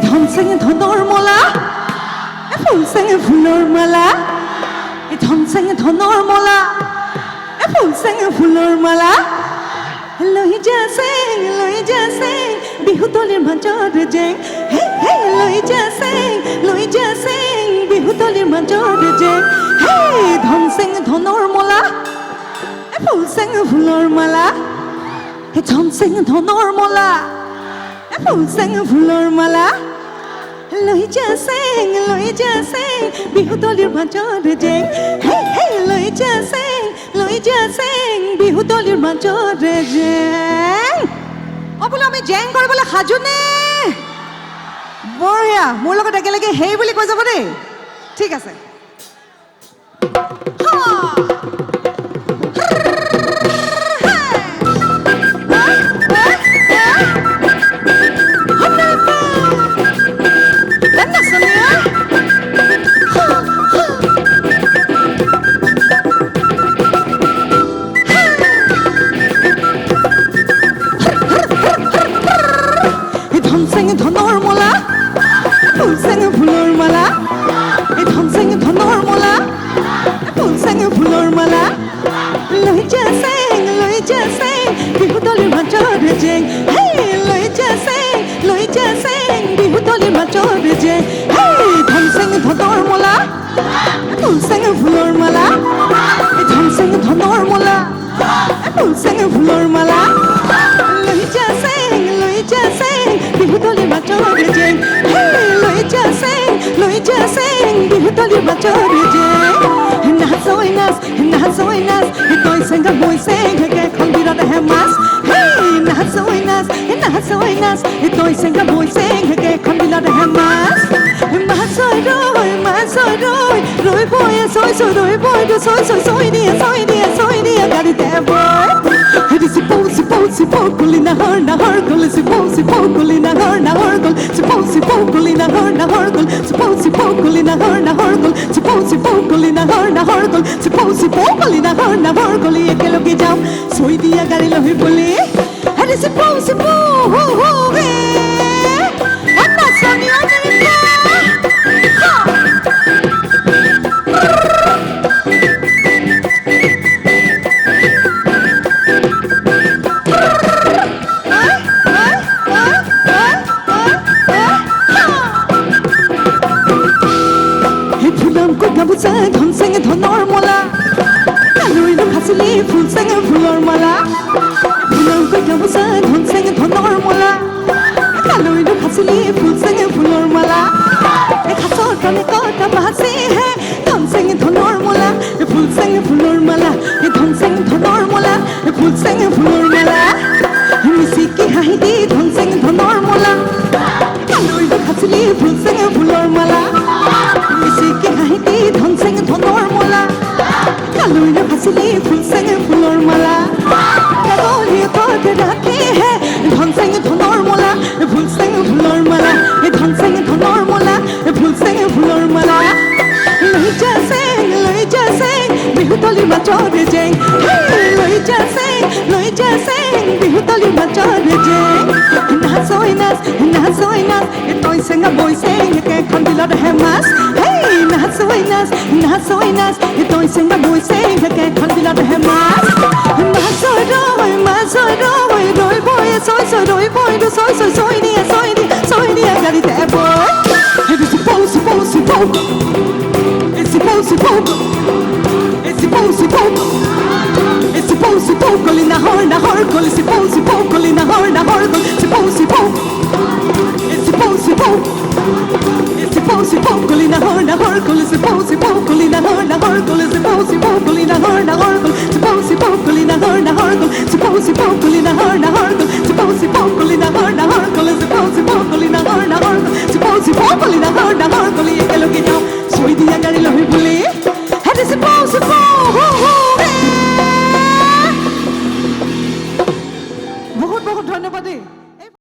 ধন চেঙে ধনৰ মলা ফুল চেঙে ফুলৰ মালা ধন চেঙে ধনৰ মলা ফুল চেঙে ফুলৰ মালা লৈ যা চেং বিহুতলিৰ মাজত জেং হে হে লৈ যা চেং বিহুতলিৰ মাজত জেং হে ধন চেঙে ধনৰ মলা ফুল চেঙে ফুলৰ মালা ধন চেঙে ধনৰ মলা ফুল চেঙে ফুলৰ মালা লৈ যা চেং বিহুতলিৰ মাজত জেং হে হে লৈ যা চেং বিহুতলিৰ মাজত জেং বোলো আমি জেং কৰিবলৈ সাজুনে বঢ়িয়া মোৰ লগত একেলগে হেই বুলি কৈ যাব দেই ঠিক আছে ধনৰ মলা ফুল চেঙে ফুলৰ মালা ধন চেঙে ধনৰ মলা ফুল চেঙে ফুলৰ মালা লৈ যা চেং বিহুতলিৰ মাজত জেং হে লৈ যা চেং বিহুতলিৰ মাজত জেং হে ধন চেঙে ধনৰ মলা ফুল চেঙে ফুলৰ মালা ধন চেঙে ধনৰ মলা ফুল চেঙে ফুলৰ মালা লৈ যা চেং বিহুতলিৰ মাজত জেং হে লৈ যা চেং বিহুতলিৰ মাজত জেং নাচ তই চেংগা মই চেং একেখন বিৰাটহে মাছ হে নাচ তই চেংগা মই চেং একেখন বিৰাটহে মাছ মাছ ৰৈ বয়ে ছয় ৰৈ বয় ছয় দিয়ে গাড়ীতে বয় Sipou guli nahar gul sipou guli nahar gul sipou guli nahar gul sipou guli nahar gul sipou guli nahar gul sipou guli nahar gul ekeloge jam soi dia gari lohi bole hare sipou ho ho he anna sami america ধন চেঙে ধনৰ মলা কালৈলো খাচিলি ফুল চেঙে ফুলৰ মালা ফুলকৈ গামোচা ধন চেঙে ধনৰ মলা কালৈলো খাচিলি ফুল চেঙে ফুলৰ মালা খাচৰ কানে কটা বাচি হে ধন চেঙে ধনৰ মলা ফুল চেঙে ফুলৰ মালা ধন চেঙে ধনৰ মলা ফুল চেঙে ফুলৰ মালা মিচিকি হাঁহি দি ধন চেঙে ধনৰ মলা কালৈলো খাচিলি ফুল চেঙে ফুলৰ মালা মিচিকি হাঁহি দি ধন চেঙে ধনৰ মলা কালৈলো খাচিলি ফুল চেঙে ফুলৰ মালা কাগলিয়ে কতে ৰাখি হে ধন চেঙে ধনৰ মলা ফুল চেঙে ফুলৰ মালা ধন চেঙে ধনৰ মলা ফুল চেঙে ফুলৰ মালা লৈ যা চেং বিহুতলিৰ মাজত জেং লৈ যা চেং বিহুতলিৰ মাজত জেং নাচ তই চেঙা বৈ চেং একেখন বিলতহে মাছ নাচ তই চেঙা বৈ চেং একেখন বিলতহে মাছ মাছ ৰৈ বয়ে ছয় ৰৈ বয় ছয় দিয়ে গাড়ীতে বয় Sipou guli nahar gul sipou guli nahar gul sipou guli nahar gul sipou guli nahar gul sipou guli nahar gul sipou guli nahar gul sipou guli nahar gul sipou guli nahar gul sipou guli nahar gul sipou guli nahar gul ekeloge যাও soi dia gari lohi bole hare sipou